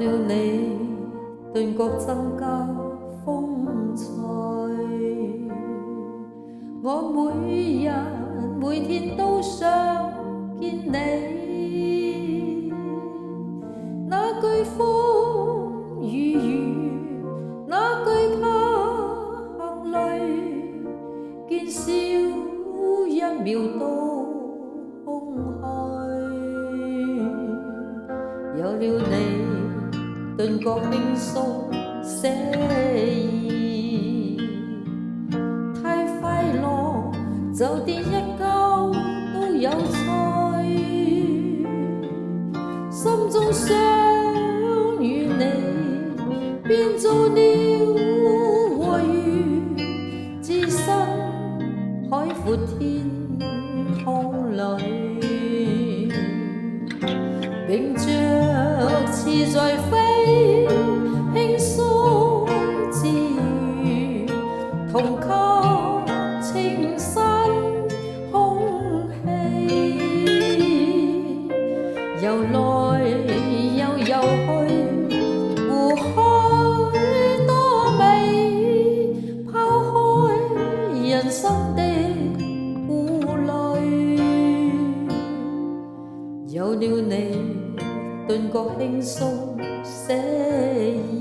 了你，頓覺增加風趣。我每日每天都想見你，那句風與雨，那句怕行淚，見笑一秒都空虛。有了你，頓覺輕鬆寫意，太快樂就連一覺都有趣，心中想與你變做鳥和魚，置身海闊天空裏，並著翅在飛，輕鬆自如，同吸清新空氣，游來又游去，湖海多美，拋開人生的顧慮。有了你，頓覺輕鬆寫意，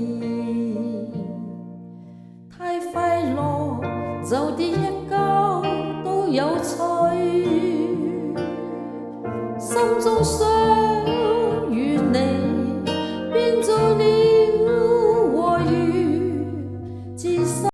太快樂就跌